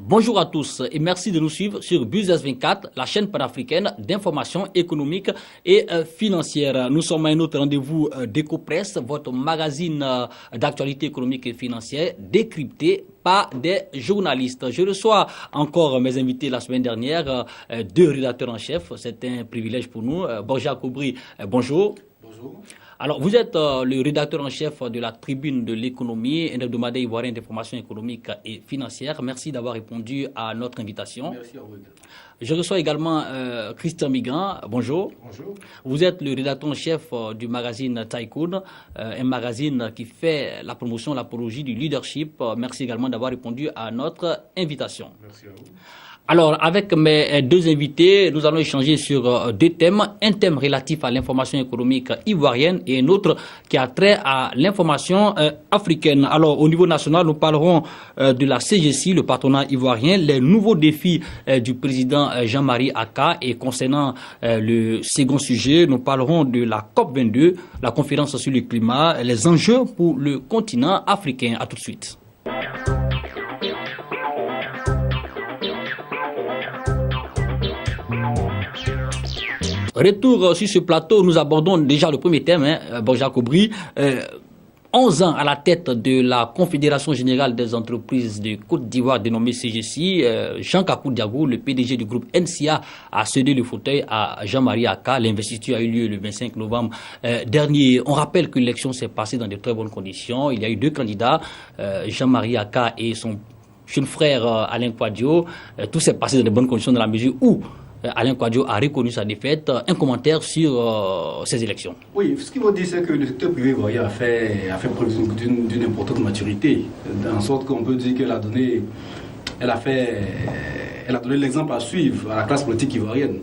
Bonjour à tous et merci de nous suivre sur Business 24, la chaîne panafricaine d'information économique et financière. Nous sommes à un autre rendez-vous d'EcoPresse, votre magazine d'actualité économique et financière décrypté par des journalistes. Je reçois encore mes invités la semaine dernière, deux rédacteurs en chef. C'est un privilège pour nous. Borja Koubri, bonjour. Bonjour. Alors, vous êtes le rédacteur en chef de la Tribune de l'économie, un hebdomadaire ivoirien d'information économique et financière. Merci d'avoir répondu à notre invitation. Merci à vous. Je reçois également Christian Migrant. Bonjour. Bonjour. Vous êtes le rédacteur en chef du magazine Tycoon, un magazine qui fait la promotion, l'apologie du leadership. Merci également d'avoir répondu à notre invitation. Merci à vous. Alors, avec mes deux invités, nous allons échanger sur deux thèmes. Un thème relatif à l'information économique ivoirienne et un autre qui a trait à l'information africaine. Alors, au niveau national, nous parlerons de la CGC, le patronat ivoirien, les nouveaux défis du président Jean-Marie Akka. Et concernant le second sujet, nous parlerons de la COP22, la conférence sur le climat, les enjeux pour le continent africain. À tout de suite. Retour sur ce plateau, nous abordons déjà le premier thème, Borja Koubri. 11 ans à la tête de la Confédération Générale des Entreprises de Côte d'Ivoire dénommée CGC, Jean Kakou Diago, le PDG du groupe NCA, a cédé le fauteuil à Jean-Marie Akka. L'investiture a eu lieu le 25 novembre dernier. On rappelle que l'élection s'est passée dans de très bonnes conditions. Il y a eu deux candidats, Jean-Marie Akka et son jeune frère Alain Kouadio. Tout s'est passé dans de bonnes conditions dans la mesure où Alain Kouadio a reconnu sa défaite. Un commentaire sur ces élections. Oui, ce qu'il faut dire, c'est que le secteur privé ivoirien a fait preuve d'une importante maturité, en sorte qu'on peut dire qu'elle a donné l'exemple à suivre à la classe politique ivoirienne.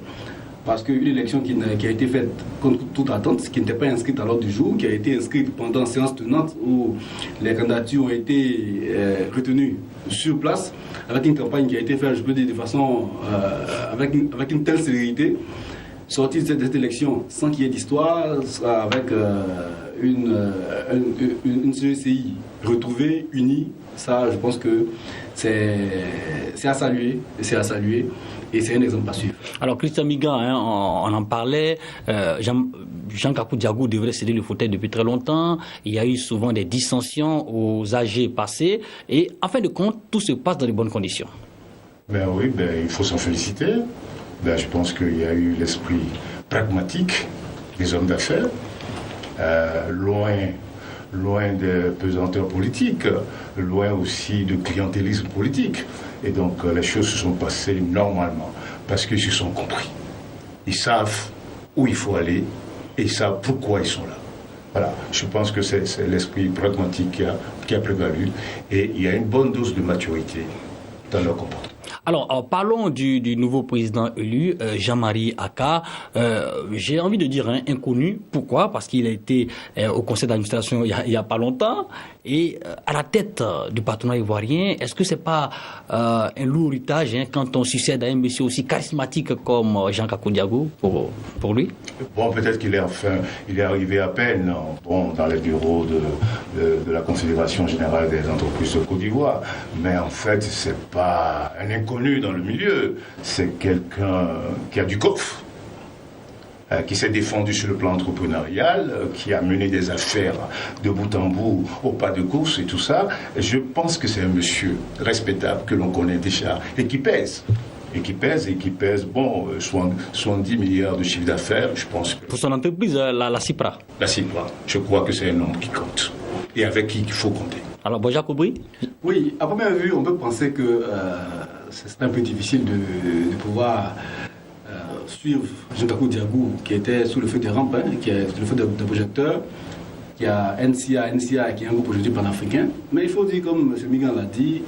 Parce qu'une élection qui a été faite contre toute attente, qui n'était pas inscrite à l'ordre du jour, qui a été inscrite pendant séance tenante où les candidatures ont été retenues sur place, avec une campagne qui a été faite, je peux dire, de façon, avec une telle célérité, sortie de cette élection sans qu'il y ait d'histoire, avec une CECI retrouvée, unie, ça, je pense que c'est à saluer, et c'est un exemple à suivre. Alors, Christian Migrant, on en parlait, Jean Kakou Diago devrait céder le fauteuil depuis très longtemps. Il y a eu souvent des dissensions aux AG passés. Et en fin de compte, tout se passe dans de bonnes conditions. Oui, il faut s'en féliciter. Je pense qu'il y a eu l'esprit pragmatique des hommes d'affaires, loin des pesanteurs politiques, loin aussi de clientélisme politique. Et donc les choses se sont passées normalement parce qu'ils se sont compris. Ils savent où il faut aller et ils savent pourquoi ils sont là. Voilà, je pense que c'est l'esprit pragmatique qui a prévalu et il y a une bonne dose de maturité dans leur comportement. Alors, parlons du nouveau président élu, Jean-Marie Akka. J'ai envie de dire inconnu. Pourquoi? Parce qu'il a été au conseil d'administration il y a pas longtemps et à la tête du patronat ivoirien. Est-ce que c'est pas un lourd héritage quand on succède à un monsieur aussi charismatique comme Jean Kakou Diago pour lui? Bon, peut-être qu'il est arrivé à peine dans les bureaux de la Confédération Générale des Entreprises de Côte d'Ivoire, mais en fait, c'est pas un inconnu dans le milieu, c'est quelqu'un qui a du coffre, qui s'est défendu sur le plan entrepreneurial, qui a mené des affaires de bout en bout au pas de course et tout ça. Et je pense que c'est un monsieur respectable que l'on connaît déjà et qui pèse. Et qui pèse, 70 milliards de chiffre d'affaires, je pense que... Pour son entreprise, la CIPRA. La CIPRA, je crois que c'est un homme qui compte et avec qui il faut compter. Alors, Borja Koubri? Oui, à première vue, on peut penser que c'est un peu difficile de pouvoir suivre Jean Kakou Diago, qui était sous le feu des rampes, qui est sous le feu des projecteurs, qui a NCA qui est un groupe aujourd'hui panafricain. Mais il faut dire, comme M. Migrant l'a dit,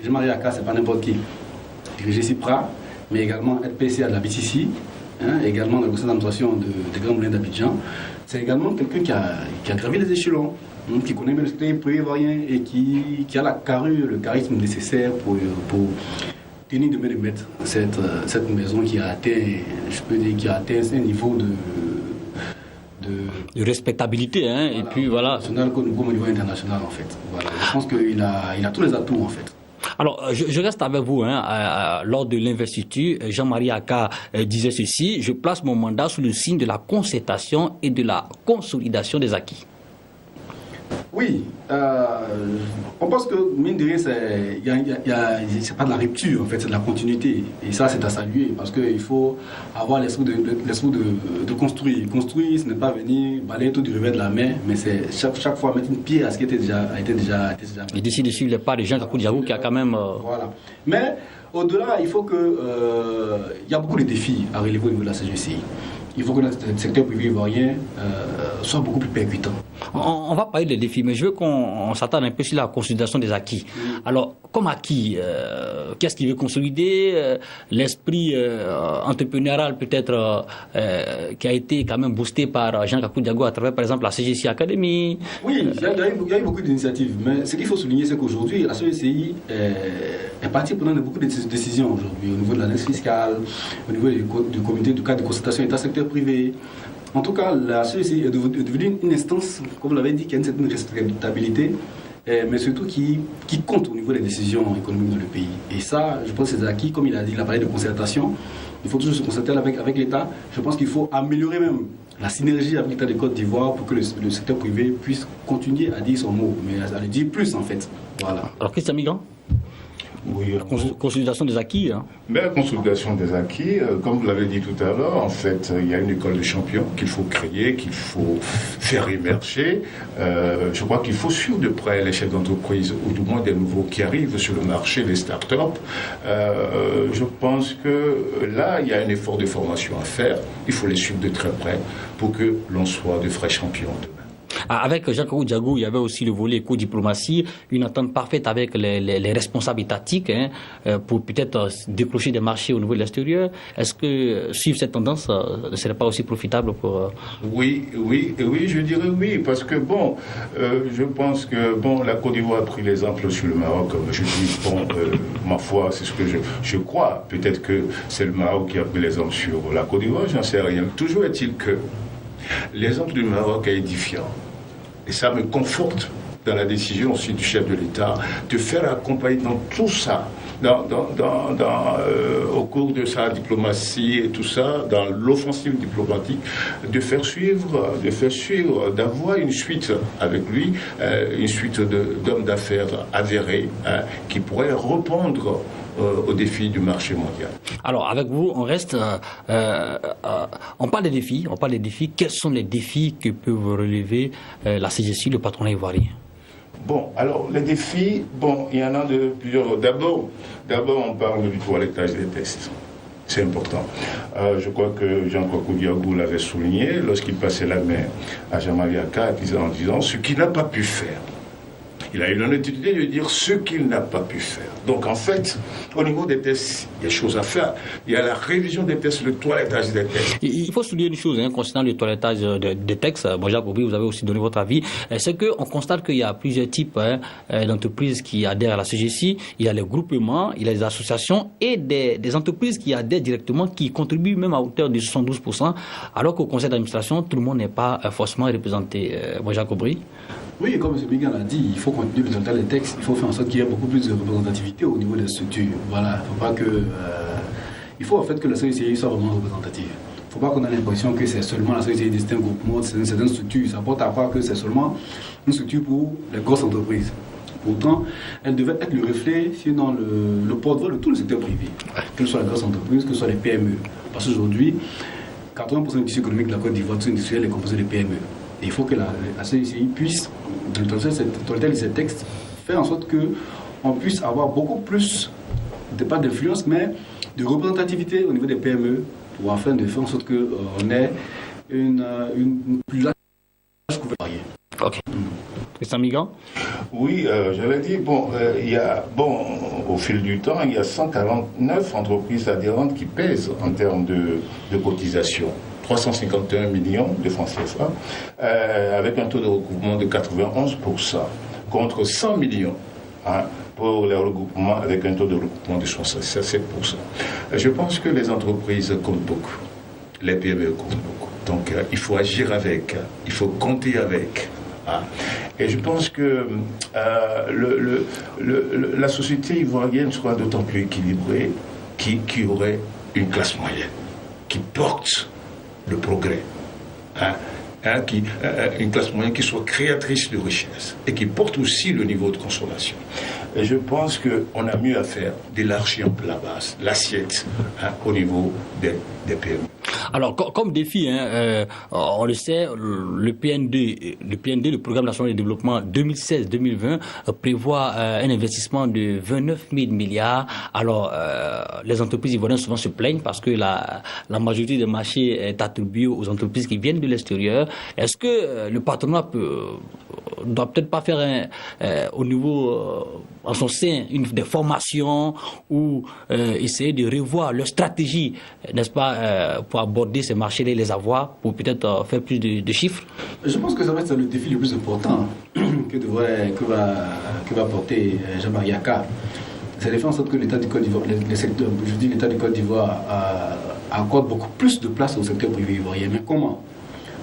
Jean-Marie Akka, c'est pas n'importe qui. Dirigé CIPRA, mais également être PCA de la BCC, également dans le conseil d'administration de Grand Moulin d'Abidjan. C'est également quelqu'un qui a gravi les échelons, qui connaît bien le secteur privé ivoirien et qui a le charisme nécessaire pour tenir de main de maître cette maison qui a atteint, je peux dire, qui a atteint un niveau de respectabilité, hein, voilà, et puis voilà. National comme au niveau international, en fait. Voilà. Je pense qu'il a tous les atouts, en fait. Alors, je reste avec vous. Lors de l'investiture, Jean-Marie Aka disait ceci: je place mon mandat sous le signe de la concertation et de la consolidation des acquis. Oui, on pense que, mine de rien, c'est pas de la rupture, en fait, c'est de la continuité. Et ça, c'est à saluer, parce qu'il faut avoir l'esprit de construire. Construire, ce n'est pas venir balayer tout du revers de la main, mais c'est chaque fois mettre une pierre à ce qui a été déjà Et d'ici de suivre les pas de Jean-Kakou Diago qui a quand même... Voilà. Mais, au-delà, il faut que... il y a beaucoup de défis à relever au niveau de la CGCI. Il faut que le secteur privé ivoirien soit beaucoup plus percutant. On va parler des défis, mais je veux qu'on s'attarde un peu sur la consolidation des acquis. Alors, comme acquis, qu'est-ce qu'il veut consolider? L'esprit entrepreneurial peut-être qui a été quand même boosté par Jean-Kakou Diago à travers, par exemple, la CGCI Academy. Oui, il y a eu beaucoup d'initiatives, mais ce qu'il faut souligner, c'est qu'aujourd'hui, la CGCI est partie prenant beaucoup de décisions aujourd'hui, au niveau de l'analyse fiscale, au niveau du comité du cadre de concertation État-secteur privé. En tout cas, la CGCI est devenue une instance, comme vous l'avez dit, qui a une certaine respectabilité, mais surtout qui compte au niveau des décisions économiques dans le pays. Et ça, je pense que c'est acquis, comme il a dit, il a parlé de concertation. Il faut toujours se concerter avec l'État. Je pense qu'il faut améliorer même la synergie avec l'État de Côte d'Ivoire pour que le secteur privé puisse continuer à dire son mot, mais à le dire plus en fait. Voilà. Alors, Christian Migrant? Oui, consolidation des acquis. Hein. Mais la consolidation des acquis, comme vous l'avez dit tout à l'heure, en fait, il y a une école de champions qu'il faut créer, qu'il faut faire émerger. Je crois qu'il faut suivre de près les chefs d'entreprise, ou du moins des nouveaux qui arrivent sur le marché, les start-up. Je pense que là, il y a un effort de formation à faire. Il faut les suivre de très près pour que l'on soit de vrais champions demain. Avec Jean-Kakou Diago, il y avait aussi le volet éco-diplomatie, une entente parfaite avec les responsables étatiques pour peut-être décrocher des marchés au niveau de l'extérieur. Est-ce que suivre cette tendance ne serait pas aussi profitable pour... Oui, je dirais oui, parce que bon, je pense que bon, la Côte d'Ivoire a pris l'exemple sur le Maroc, comme je dis, bon, ma foi, c'est ce que je crois. Peut-être que c'est le Maroc qui a pris l'exemple sur la Côte d'Ivoire, j'en sais rien. Toujours est-il que l'exemple du Maroc est édifiant. Et ça me conforte dans la décision aussi du chef de l'État de faire accompagner dans tout ça, au cours de sa diplomatie et tout ça, dans l'offensive diplomatique, de faire suivre, d'avoir une suite avec lui, une suite d'hommes d'affaires avérés qui pourraient répondre aux défis du marché mondial. Alors, avec vous, on reste... on parle des défis. Quels sont les défis que peut relever la CGCI, le patronat ivoirien? Bon, alors, les défis, bon, il y en a de plusieurs. D'abord, on parle du toilettage des tests. C'est important. Je crois que Jean-Kakou Diago l'avait souligné lorsqu'il passait la main à Jean-Marie Aka en disant ce qu'il n'a pas pu faire. Il a eu l'honnêteté de dire ce qu'il n'a pas pu faire. Donc en fait, au niveau des tests, il y a des choses à faire. Il y a la révision des tests, le toilettage des tests. Il faut souligner une chose concernant le toilettage des textes. Bon, Jacques Aubry, vous avez aussi donné votre avis. C'est qu'on constate qu'il y a plusieurs types d'entreprises qui adhèrent à la CGCI. Il y a les groupements, il y a les associations et des entreprises qui adhèrent directement, qui contribuent même à hauteur de 72%, alors qu'au conseil d'administration, tout le monde n'est pas forcément représenté. Bon, Jacques Aubry. Oui, comme M. Bigan l'a dit, il faut continuer le toilettage des textes. Il faut faire en sorte qu'il y ait beaucoup plus de représentativité au niveau des structures. Voilà, il faut en fait que la CGCI soit vraiment représentative. Il ne faut pas qu'on ait l'impression que c'est seulement la CGCI de certains groupements, de certaines structures. Ça porte à croire que c'est seulement une structure pour les grosses entreprises. Pourtant, elle devait être le reflet, sinon le porte-voix de tout le secteur privé, que ce soit les grosses entreprises, que ce soit les PME. Parce qu'aujourd'hui, 80% du tissu économique de la Côte d'Ivoire, industriel, est composé de PME. Et il faut que la CGCI puisse, dans le toilettage de ces textes, faire en sorte qu'on puisse avoir beaucoup plus, pas d'influence, mais de représentativité au niveau des PME, pour afin de faire en sorte qu'on ait une plus large couverture. Ok. Christian Migrant? Oui, j'avais dit, au fil du temps, il y a 149 entreprises adhérentes qui pèsent en termes de cotisation. 351 millions de francs CFA, avec un taux de recouvrement de 91%, contre 100 millions pour les regroupements avec un taux de regroupement de 67%. Je pense que les entreprises comptent beaucoup, les PME comptent beaucoup. Donc il faut agir avec, il faut compter avec. Et je pense que la société ivoirienne sera d'autant plus équilibrée qu'il y aurait une classe moyenne qui porte le progrès. Une classe moyenne qui soit créatrice de richesse et qui porte aussi le niveau de consommation. Et je pense qu'on a mieux à faire d'élargir la base, l'assiette, au niveau des PME. Alors, comme défi, on le sait, le PND, le Programme national de développement 2016-2020, prévoit un investissement de 29 000 milliards. Alors, les entreprises ivoiriennes souvent se plaignent parce que la majorité des marchés est attribuée aux entreprises qui viennent de l'extérieur. Est-ce que le patronat doit peut-être pas faire au niveau, en son sein, des formations ou essayer de revoir leur stratégie, n'est-ce pas, pour aborder ces marchés-là et les avoir, pour peut-être faire plus de chiffres? Je pense que ça va être le défi le plus important que va porter Jean-Marie Akka. C'est la différence entre que l'État du Côte d'Ivoire, l'État du Côte d'Ivoire accorde beaucoup plus de place au secteur privé ivoirien. Mais comment?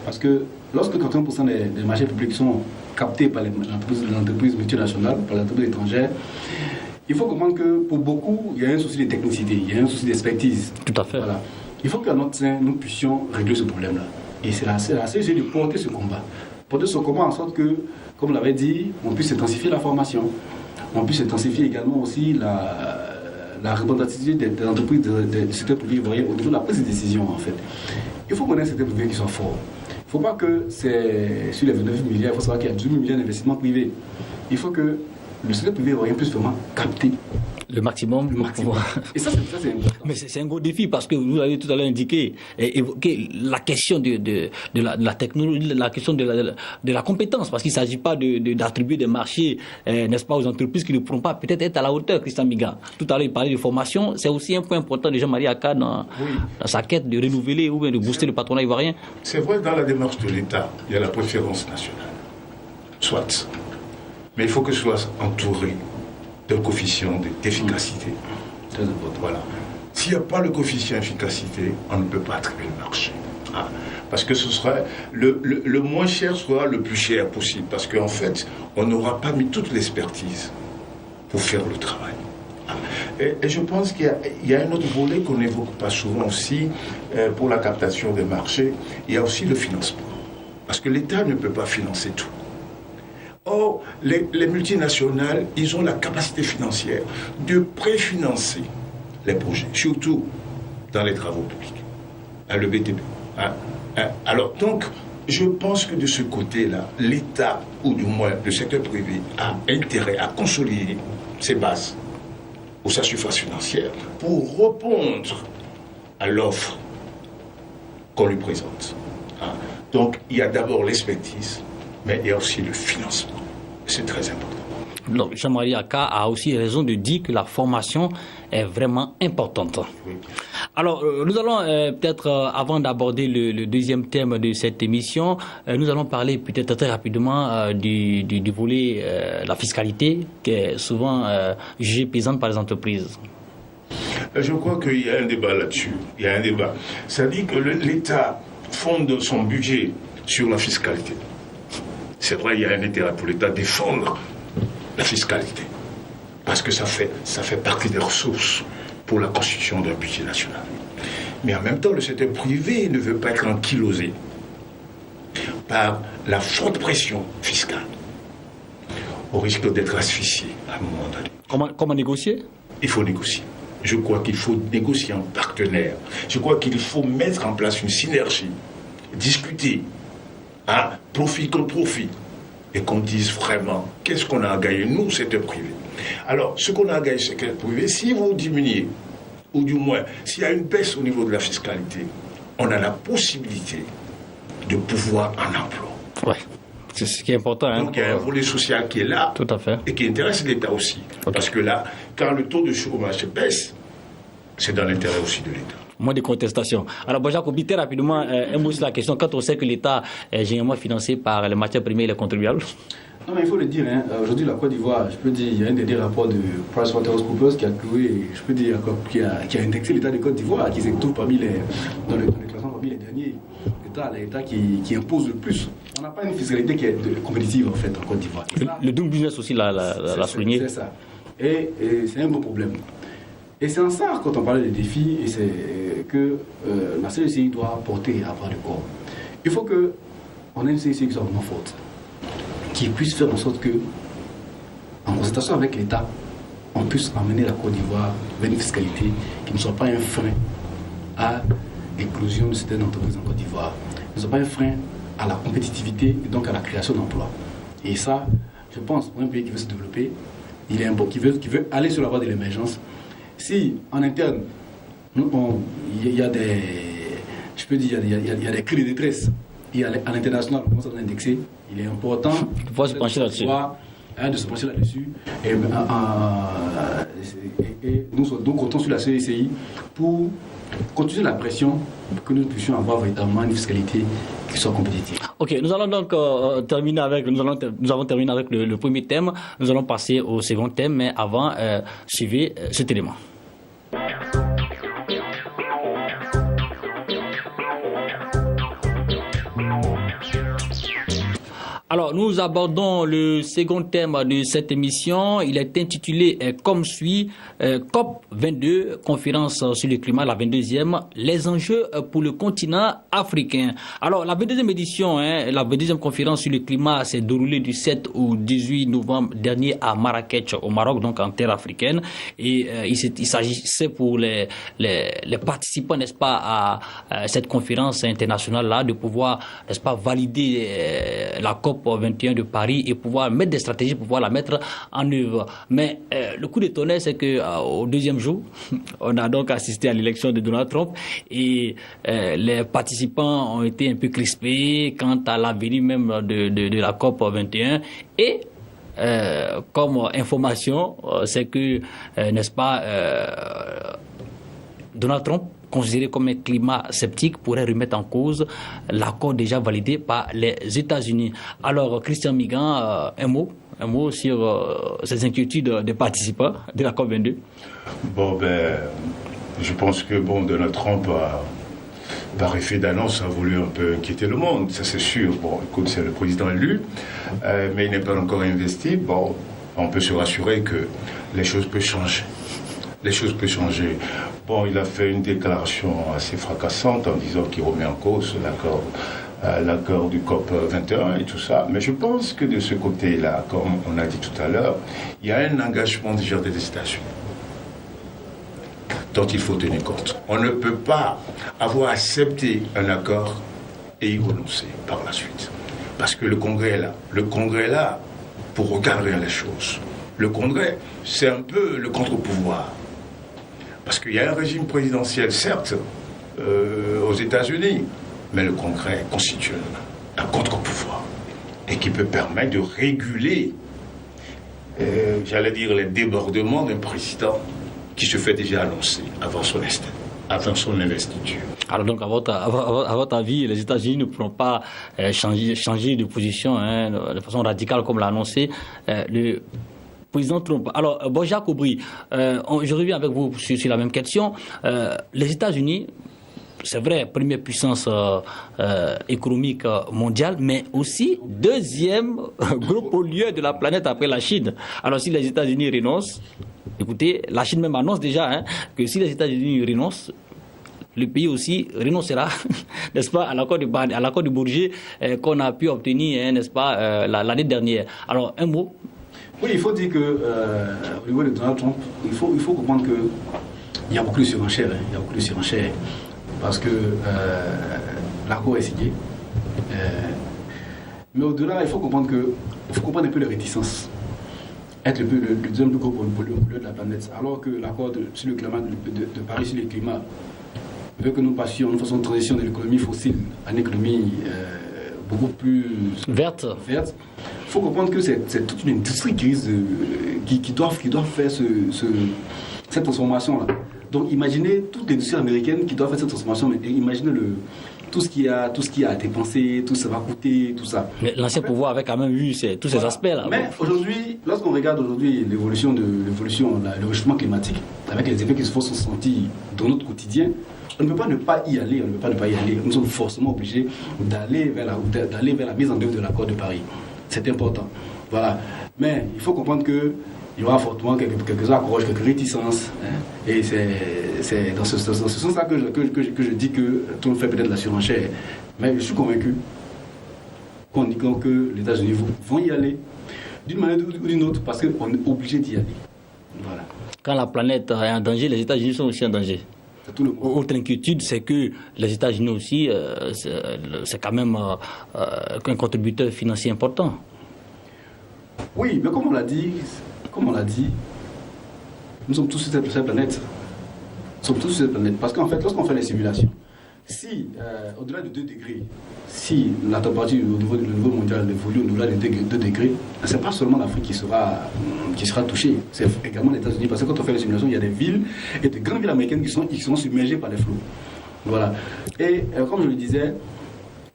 Parce que lorsque 80% des marchés publics sont captés par les entreprises multinationales, par les entreprises étrangères, il faut comprendre que pour beaucoup, il y a un souci de technicité, il y a un souci d'expertise. Tout à fait. Voilà. Il faut qu'à notre sein, nous puissions régler ce problème-là. Et c'est la CG de porter ce combat. Porter ce combat en sorte que, comme l'avait dit, on puisse intensifier la formation. On puisse intensifier également aussi la représentativité des entreprises du secteur privé ivoirien au niveau de la prise de décision, en fait. Il faut qu'on ait un secteur privé qui soit fort. Il ne faut pas que c'est sur les 29 milliards, il faut savoir qu'il y a 18 milliards d'investissements privés. Il faut que le secteur privé ivoirien puisse vraiment capter le maximum. Et ça, c'est important. Mais c'est un gros défi parce que vous avez tout à l'heure indiqué, évoqué la question de la technologie, la question de la compétence, parce qu'il ne s'agit pas d'attribuer des marchés, n'est-ce pas, aux entreprises qui ne pourront pas peut-être être à la hauteur, Christian Miga. Tout à l'heure, il parlait de formation. C'est aussi un point important de Jean-Marie Akka dans sa quête de renouveler ou bien de booster le patronat ivoirien. C'est vrai, dans la démarche de l'État, il y a la préférence nationale. Soit. Mais il faut que ce soit entouré d'un coefficient d'efficacité. Très important. Voilà. S'il n'y a pas le coefficient d'efficacité, on ne peut pas attribuer le marché. Parce que ce sera le moins cher sera le plus cher possible. Parce qu'en fait, on n'aura pas mis toute l'expertise pour faire le travail. Et je pense qu'il y a un autre volet qu'on n'évoque pas souvent aussi pour la captation des marchés. Il y a aussi le financement. Parce que l'État ne peut pas financer tout. Or, les multinationales, ils ont la capacité financière de préfinancer les projets, surtout dans les travaux publics, le BTP. Alors, donc, je pense que de ce côté-là, l'État, ou du moins le secteur privé, a intérêt à consolider ses bases ou sa surface financière pour répondre à l'offre qu'on lui présente. Donc, il y a d'abord l'expertise, mais il y a aussi le financement. C'est très important. Donc, Jean-Marie Akka a aussi raison de dire que la formation est vraiment importante. Oui. Alors, nous allons peut-être, avant d'aborder le deuxième thème de cette émission, nous allons parler peut-être très rapidement du volet la fiscalité, qui est souvent jugée pesante par les entreprises. Je crois qu'il y a un débat là-dessus. Il y a un débat. Ça dit que l'État fonde son budget sur la fiscalité. C'est vrai, il y a un intérêt pour l'État à défendre la fiscalité. Parce que ça fait partie des ressources pour la constitution d'un budget national. Mais en même temps, le secteur privé ne veut pas être ankylosé par la forte pression fiscale, au risque d'être asphyxié à un moment donné. Comment négocier? Il faut négocier. Je crois qu'il faut négocier en partenaire. Je crois qu'il faut mettre en place une synergie, discuter, profit contre profit, et qu'on dise vraiment qu'est-ce qu'on a à gagner, nous, secteur privé. Alors, ce qu'on a à gagner, secteur privé, si vous diminuez, ou du moins, s'il y a une baisse au niveau de la fiscalité, on a la possibilité de pouvoir en emploi. Oui, c'est ce qui est important. Donc, il y a un volet social qui est là, tout à fait, et qui intéresse l'État aussi. Okay. Parce que là, quand le taux de chômage baisse, c'est dans l'intérêt aussi de l'État. Moins de contestation. Alors, Boja Kobri, très rapidement, un mot sur la question. Quand on sait que l'État est généralement financé par les matières premières et les contribuables? Non, mais il faut le dire, hein. Aujourd'hui, la Côte d'Ivoire, je peux dire, il y a un des rapports de PricewaterhouseCoopers qui a cloué, je peux dire, qui a indexé l'État de Côte d'Ivoire, qui se trouve parmi les derniers États qui imposent le plus. On n'a pas une fiscalité qui est compétitive, en fait, en Côte d'Ivoire. Le Doing Business aussi l'a souligné. C'est ça. Et c'est un gros problème. Et c'est en ça, quand on parlait des défis, et c'est que la CECI doit porter à bras le corps. Il faut qu'on ait une CECI qui soit vraiment forte, qui puisse faire en sorte que, en concertation avec l'État, on puisse amener la Côte d'Ivoire vers une fiscalité qui ne soit pas un frein à l'éclosion de certaines entreprises en Côte d'Ivoire, ne soit pas un frein à la compétitivité et donc à la création d'emplois. Et ça, je pense, pour un pays qui veut se développer, il est important, qui veut aller sur la voie de l'émergence. Si en interne, il y a des, je peux dire, il y a des cris de détresse, et à l'international, on commence à indexer, il est important de se pencher là-dessus. De se pencher là-dessus. Et nous comptons sur la CECI pour continuer la pression pour que nous puissions avoir véritablement une fiscalité qui soit compétitive. Ok, nous allons donc terminer avec, nous avons terminé avec le premier thème. Nous allons passer au second thème, mais avant, suivez cet élément. Alors, nous abordons le second thème de cette émission. Il est intitulé comme suit, COP 22, conférence sur le climat, la 22e, les enjeux pour le continent africain. Alors, la 22e édition, la 22e conférence sur le climat s'est déroulée du 7 au 18 novembre dernier à Marrakech, au Maroc, donc en terre africaine. Et il s'agissait pour les participants, n'est-ce pas, à cette conférence internationale-là, de pouvoir, n'est-ce pas, valider la COP 21 de Paris et pouvoir mettre des stratégies pour pouvoir la mettre en œuvre. Mais le coup de tonnerre, c'est que au deuxième jour, on a donc assisté à l'élection de Donald Trump et les participants ont été un peu crispés quant à l'avenir même de la COP 21 et comme information, c'est que, n'est-ce pas, Donald Trump, considéré comme un climat sceptique, pourrait remettre en cause l'accord déjà validé par les États-Unis. Alors, Christian Migan, un mot sur ces inquiétudes des participants de la COP22. Bon, je pense que Donald Trump, par effet d'annonce, a voulu un peu inquiéter le monde, ça c'est sûr. Bon, écoute, c'est le président élu, mais il n'est pas encore investi. Bon, on peut se rassurer que les choses peuvent changer. Les choses peuvent changer. Bon, il a fait une déclaration assez fracassante en disant qu'il remet en cause l'accord du COP 21 et tout ça. Mais je pense que de ce côté-là, comme on a dit tout à l'heure, il y a un engagement déjà des États-Unis dont il faut tenir compte. On ne peut pas avoir accepté un accord et y renoncer par la suite. Parce que le Congrès est là. Le Congrès est là pour recadrer les choses. Le Congrès, c'est un peu le contre-pouvoir. Parce qu'il y a un régime présidentiel, certes, aux États-Unis, mais le Congrès constitue un contre-pouvoir et qui peut permettre de réguler, j'allais dire, les débordements d'un président qui se fait déjà annoncer avant son investiture. Alors donc, à votre avis, les États-Unis ne pourront pas changer de position de façon radicale comme l'a annoncé le président Trump. Alors, Borja Kobri, je reviens avec vous sur la même question. Les États-Unis, c'est vrai, première puissance économique mondiale, mais aussi deuxième gros pollueur de la planète après la Chine. Alors, si les États-Unis renoncent, écoutez, la Chine même annonce déjà que si les États-Unis renoncent, le pays aussi renoncera, n'est-ce pas, à l'accord de Bourget qu'on a pu obtenir, n'est-ce pas, l'année dernière. Alors, un mot. Oui, il faut dire que au niveau de Donald Trump, il faut comprendre qu'il y a beaucoup de surenchères. Il y a beaucoup de surenchères parce que l'accord est signé. Mais au-delà, il faut comprendre un peu les réticences. Être le deuxième plus gros pollueur de la planète, alors que l'accord sur le climat de Paris sur le climat veut que nous passions une façon de transition de l'économie fossile à une économie beaucoup plus verte. Il faut comprendre que c'est toute une industrie qui doit faire cette transformation-là. Donc imaginez toute l'industrie américaine qui doit faire cette transformation, mais imaginez tout ce qui a été pensé, tout ça va coûter, tout ça. Mais l'ancien pouvoir avait quand même eu tous ces aspects-là. Mais aujourd'hui, lorsqu'on regarde aujourd'hui le réchauffement climatique, avec les effets qui se font sentir dans notre quotidien, on ne peut pas ne pas y aller, Nous sommes forcément obligés d'aller vers la mise en œuvre de l'accord de Paris. C'est important. Voilà. Mais il faut comprendre qu'il y aura fortement quelques accroches, quelques réticences. Et c'est dans ce sens-là que je dis que tout le monde fait peut-être la surenchère. Mais je suis convaincu que les États-Unis vont y aller d'une manière ou d'une autre parce qu'on est obligé d'y aller. Voilà. Quand la planète est en danger, les États-Unis sont aussi en danger. Autre inquiétude, c'est que les États-Unis aussi, c'est quand même un contributeur financier important. Oui, mais comme on l'a dit, nous sommes tous sur cette planète. Parce qu'en fait, lorsqu'on fait les simulations, si au-delà de 2 degrés, si la température au niveau mondial évolue au-delà de 2 degrés, ce n'est pas seulement l'Afrique qui sera touchée, c'est également les États-Unis. Parce que quand on fait les simulations, il y a des villes et de grandes villes américaines qui sont submergées par les flots. Voilà. Et comme je le disais,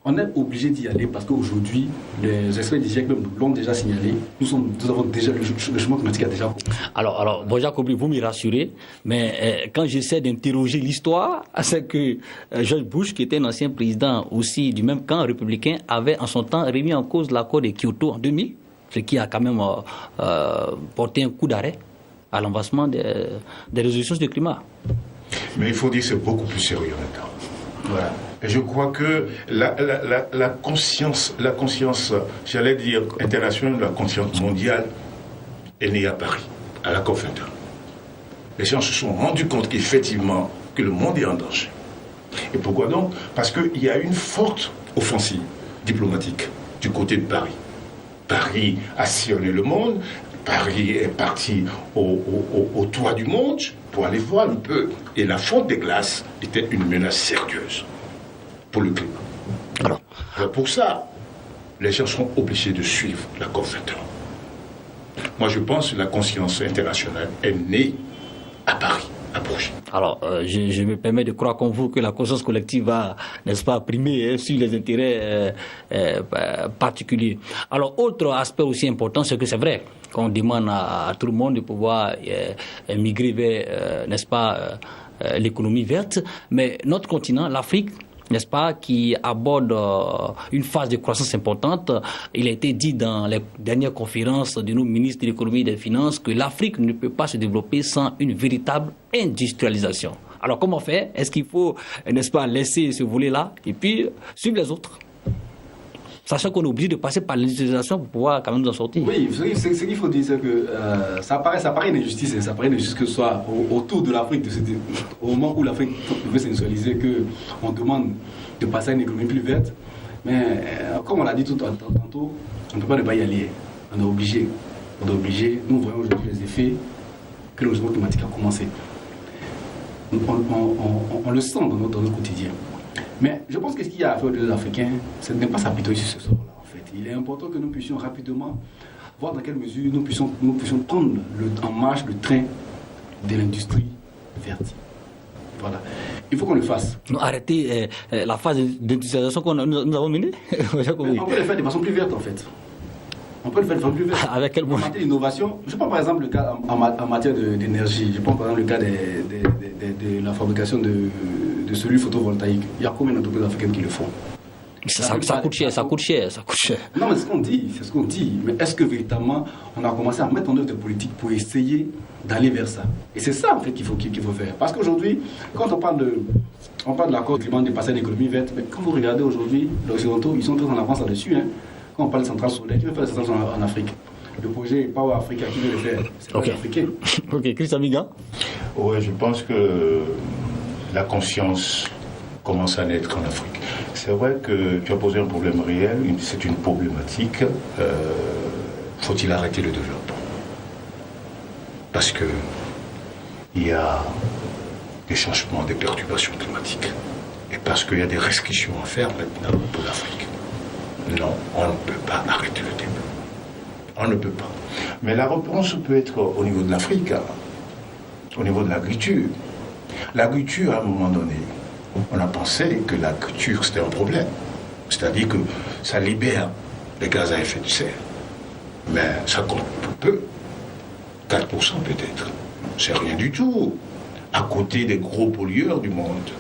on est obligé d'y aller parce qu'aujourd'hui, les experts du GIEC l'ont déjà signalé. Nous avons déjà, le changement climatique a déjà commencé. Alors Bourgeat Kobri, vous me rassurez, mais quand j'essaie d'interroger l'histoire, c'est que George Bush, qui était un ancien président aussi du même camp républicain, avait en son temps remis en cause l'accord de Kyoto en 2000, ce qui a quand même porté un coup d'arrêt à l'avancement des résolutions du climat. Mais il faut dire que c'est beaucoup plus sérieux maintenant. Voilà. Et je crois que la conscience, j'allais dire internationale, la conscience mondiale est née à Paris, à la COP21. Les gens se sont rendus compte qu'effectivement, que le monde est en danger. Et pourquoi donc? Parce qu'il y a une forte offensive diplomatique du côté de Paris. Paris a sillonné le monde, Paris est parti au toit du monde pour aller voir un peu. Et la fonte des glaces était une menace sérieuse pour le climat. Alors pour ça, les gens seront obligés de suivre la COP21. Moi, je pense que la conscience internationale est née à Paris, à Bruges. Alors, je me permets de croire comme vous que la conscience collective va, n'est-ce pas, primer sur les intérêts particuliers. Alors, autre aspect aussi important, c'est que c'est vrai qu'on demande à tout le monde de pouvoir migrer vers, n'est-ce pas, l'économie verte, mais notre continent, l'Afrique, n'est-ce pas, qui aborde une phase de croissance importante. Il a été dit dans les dernières conférences de nos ministres de l'économie et des finances que l'Afrique ne peut pas se développer sans une véritable industrialisation. Alors comment faire? Est-ce qu'il faut, n'est-ce pas, laisser ce volet-là et puis suivre les autres? Sachant qu'on est obligé de passer par l'industrialisation pour pouvoir quand même nous en sortir. Oui, ce qu'il faut dire, c'est que ça paraît une injustice, que ce soit autour de l'Afrique, au moment où l'Afrique veut s'industrialiser, qu'on demande de passer à une économie plus verte. Mais comme on l'a dit tantôt, on ne peut pas ne pas y aller. On est obligé. Nous voyons aujourd'hui les effets que le changement climatique a commencé. On le sent dans notre quotidien. Mais je pense que ce qu'il y a à faire aux Africains, c'est de ne pas s'apitoyer sur ce sort-là, en fait. Il est important que nous puissions rapidement voir dans quelle mesure nous puissions prendre en marche le train de l'industrie verte. Voilà. Il faut qu'on le fasse. Arrêter la phase d'industrialisation que nous avons menée. On peut le faire de façon plus verte, en fait. Avec quel moyen? En matière d'innovation, je prends par exemple le cas en matière d'énergie. Je prends par exemple le cas de la fabrication de cellules photovoltaïques. Il y a combien d'entreprises africaines qui le font? Ça coûte cher. Non, mais c'est ce qu'on dit. Mais est-ce que véritablement on a commencé à mettre en œuvre des politiques pour essayer d'aller vers ça? Et c'est ça en fait qu'il faut faire. Parce qu'aujourd'hui, quand on parle de l'accord climat de passer à l'économie verte, mais quand vous regardez aujourd'hui, les Occidentaux, ils sont très en avance là-dessus. Quand on parle de centrales solaires, qui veut faire des centrales solaires en Afrique? Le projet Power Africa, qui veut le faire? C'est les Africains. Ok, Chris Amiga? Oui, je pense que la conscience commence à naître en Afrique. C'est vrai que tu as posé un problème réel, c'est une problématique. Faut-il arrêter le développement? Parce que il y a des changements, des perturbations climatiques. Et parce qu'il y a des restrictions à faire maintenant pour l'Afrique. Non, on ne peut pas arrêter le développement. On ne peut pas. Mais la réponse peut être au niveau de l'Afrique, au niveau de l'agriculture. L'agriculture, à un moment donné, on a pensé que l'agriculture, c'était un problème. C'est-à-dire que ça libère les gaz à effet de serre. Mais ça compte peu. 4% peut-être. C'est rien du tout. À côté des gros pollueurs du monde,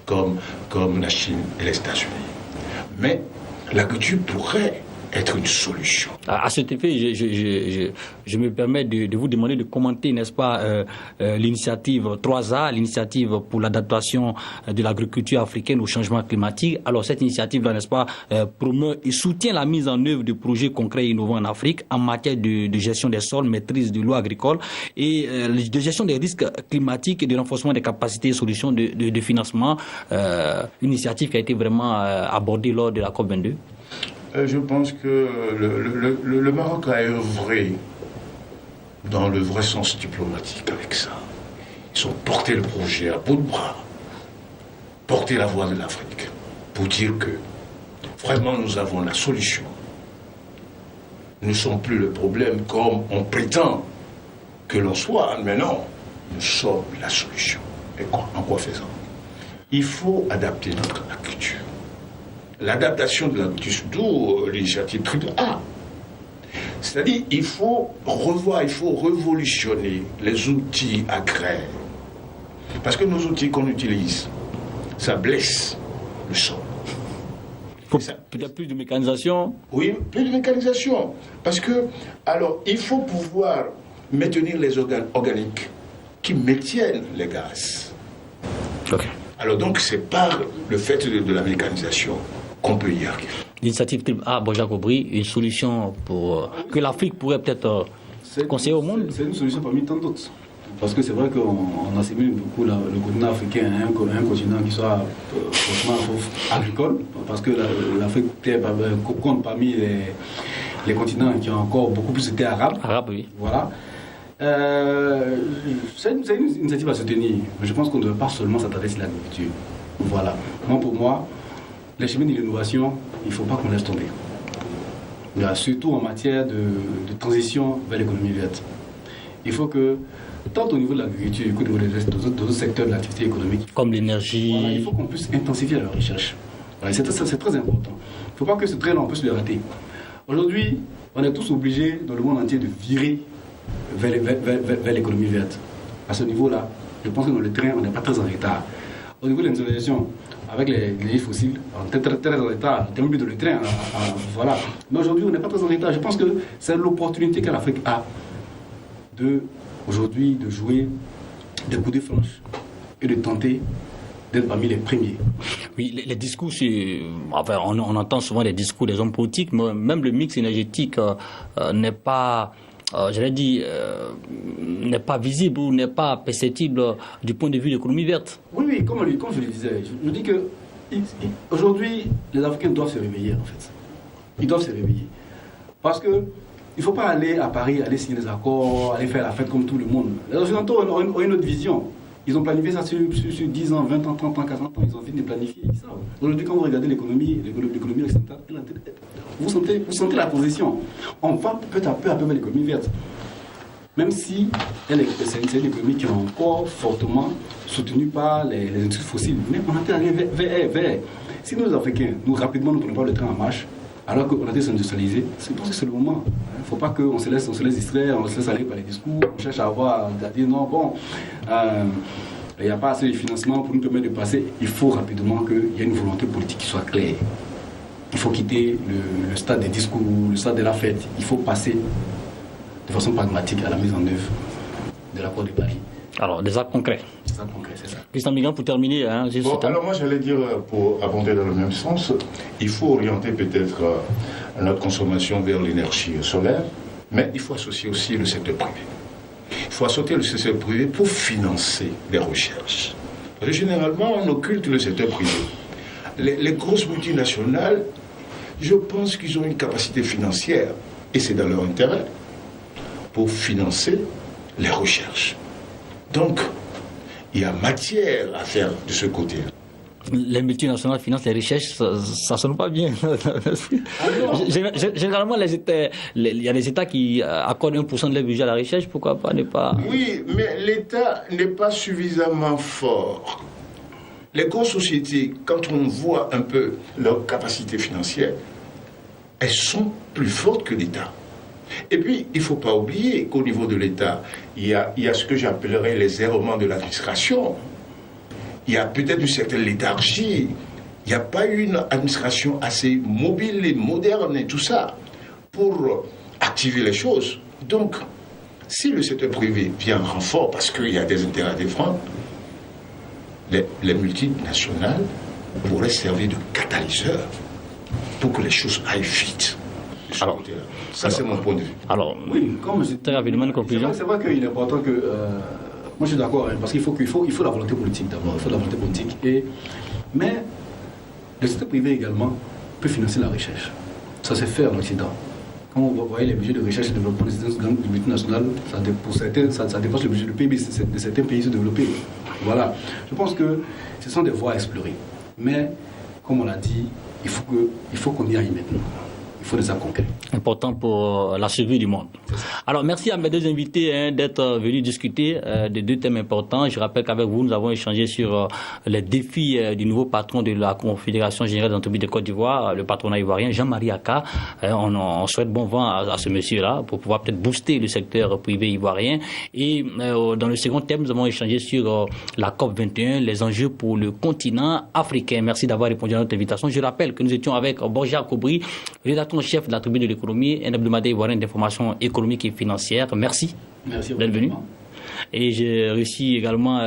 comme la Chine et les États-Unis. Mais l'agriculture pourrait être une solution. À cet effet, je me permets de vous demander de commenter, n'est-ce pas, l'initiative 3A, l'initiative pour l'adaptation de l'agriculture africaine au changement climatique. Alors cette initiative-là, n'est-ce pas, promeut et soutient la mise en œuvre de projets concrets et innovants en Afrique en matière de gestion des sols, maîtrise de l'eau agricole et de gestion des risques climatiques et de renforcement des capacités et solutions de financement. Une initiative qui a été vraiment abordée lors de la COP22. Je pense que le Maroc a œuvré dans le vrai sens diplomatique avec ça. Ils ont porté le projet à bout de bras, porté la voix de l'Afrique pour dire que vraiment nous avons la solution. Nous ne sommes plus le problème comme on prétend que l'on soit, mais non, nous sommes la solution. Et en quoi faisant? Il faut adapter notre agriculture. L'adaptation de l'agriculture, d'où l'initiative 3A. C'est-à-dire il faut revoir, il faut révolutionner les outils agraires. Parce que nos outils qu'on utilise, ça blesse le sol. Il faut peut-être plus de mécanisation. Oui, plus de mécanisation. Parce que, alors, il faut pouvoir maintenir les organes organiques qui maintiennent les gaz. Ok. Alors donc, c'est par le fait de la mécanisation qu'on peut y arriver. L'initiative A, Bojang Koubri, une solution que l'Afrique pourrait peut-être conseiller au monde. C'est une solution parmi tant d'autres. Parce que c'est vrai qu'on assimile beaucoup le continent africain à un continent qui soit agricole, parce que l'Afrique compte parmi les continents qui ont encore beaucoup plus de terres arabes. Arabe, oui. Voilà. C'est une initiative à soutenir, mais je pense qu'on ne devrait pas seulement s'attarder sur l'agriculture. Voilà. Pour moi, les chemins de l'innovation, il ne faut pas qu'on laisse tomber. Surtout en matière de transition vers l'économie verte. Il faut que, tant au niveau de l'agriculture qu'au niveau d'autres secteurs de l'activité économique, comme l'énergie, voilà, il faut qu'on puisse intensifier la recherche. Voilà, c'est très important. Il ne faut pas que ce train-là, on puisse le rater. Aujourd'hui, on est tous obligés, dans le monde entier, de virer vers l'économie verte. À ce niveau-là, je pense que dans le train, on n'est pas très en retard. Au niveau de l'industrialisation, avec les énergies fossiles, on est très en retard, en termes de le train, voilà. Mais aujourd'hui, on n'est pas très en retard. Je pense que c'est l'opportunité que l'Afrique a aujourd'hui de jouer des coups de franche et de tenter d'être parmi les premiers. Oui, les discours, enfin, on entend souvent les discours des hommes politiques, mais même le mix énergétique n'est pas... j'allais dire, n'est pas visible ou n'est pas perceptible du point de vue de l'économie verte. Oui, comme je le disais, je dis que aujourd'hui, les Africains doivent se réveiller, en fait. Ils doivent se réveiller. Parce que il ne faut pas aller à Paris, aller signer des accords, aller faire la fête comme tout le monde. Les Occidentaux ont une autre vision. Ils ont planifié ça sur 10 ans, 20 ans, 30 ans, 40 ans. Ils ont fini de planifier ça. Aujourd'hui, quand vous regardez l'économie occidentale, vous sentez la transition. On va peu à peu vers l'économie verte. Même si c'est une économie qui est encore fortement soutenue par les industries fossiles. Mais on a été vers. Si nous, les Africains, rapidement, nous ne prenons pas le train en marche, alors qu'on a été s'industrialiser, c'est parce que c'est le moment. Il ne faut pas qu'on se laisse distraire, on se laisse aller par les discours, on cherche à dire non, bon, il n'y a pas assez de financement pour nous permettre de passer. Il faut rapidement qu'il y ait une volonté politique qui soit claire. Il faut quitter le stade des discours, le stade de la fête. Il faut passer de façon pragmatique à la mise en œuvre de l'accord de Paris. Alors, des actes concrets. Des actes concrets, c'est ça. Christian Migan, pour terminer. Alors moi, j'allais dire, pour abonder dans le même sens, il faut orienter peut-être notre consommation vers l'énergie solaire, mais il faut associer aussi le secteur privé. Il faut associer le secteur privé pour financer les recherches. Parce que généralement, on occulte le secteur privé. Les grosses multinationales, je pense qu'ils ont une capacité financière, et c'est dans leur intérêt, pour financer les recherches. Donc, il y a matière à faire de ce côté. Les multinationales financent les recherches, ça sonne pas bien. Généralement, il y a des États qui accordent 1% de leur budget à la recherche, pourquoi pas ne pas... Oui, mais l'État n'est pas suffisamment fort. Les grosses sociétés, quand on voit un peu leur capacité financière, elles sont plus fortes que l'État. Et puis, il ne faut pas oublier qu'au niveau de l'État, il y a ce que j'appellerais les errements de l'administration. Il y a peut-être une certaine léthargie. Il n'y a pas eu une administration assez mobile et moderne et tout ça pour activer les choses. Donc, si le secteur privé vient en renfort parce qu'il y a des intérêts à défendre, les multinationales pourraient servir de catalyseur pour que les choses aillent vite. Alors, ça, c'est mon point de vue. Alors, oui, comme très rapidement, une conclusion. C'est vrai qu'il est important que... moi, je suis d'accord, parce qu'il faut la volonté politique d'abord. Il faut la volonté politique. Mais le secteur privé également peut financer la recherche. Ça s'est fait en Occident. Quand vous voyez les budgets de recherche et développement des multinationales, pour certains, ça dépasse le budget du PIB de certains pays développés. Voilà. Je pense que ce sont des voies à explorer. Mais, comme on l'a dit, il faut qu'on y aille maintenant. Il faut des actes concrets. Important pour la survie du monde. Alors, merci à mes deux invités d'être venus discuter de deux thèmes importants. Je rappelle qu'avec vous, nous avons échangé sur les défis du nouveau patron de la Confédération Générale des Entreprises de Côte d'Ivoire, le patronat ivoirien, Jean-Marie Aka. On souhaite bon vent à ce monsieur-là pour pouvoir peut-être booster le secteur privé ivoirien. Et dans le second thème, nous avons échangé sur la COP21, les enjeux pour le continent africain. Merci d'avoir répondu à notre invitation. Je rappelle que nous étions avec Borja Kobri, rédacteur chef de la Tribune de l'économie, un hebdomadaire ivoirien d'information économique et financière. Merci d'être venu. Et j'ai reçu également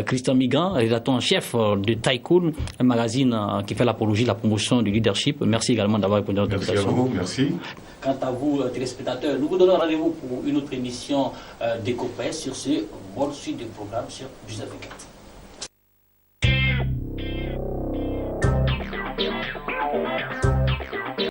Christian Migan, rédacteur en chef de Tycoon, un magazine qui fait l'apologie de la promotion du leadership. Merci également d'avoir répondu à notre invitation. Merci à vous, merci. Quant à vous, téléspectateurs, nous vous donnons rendez-vous pour une autre émission d'EcoPresse sur ce mode suite de programme sur Business 24.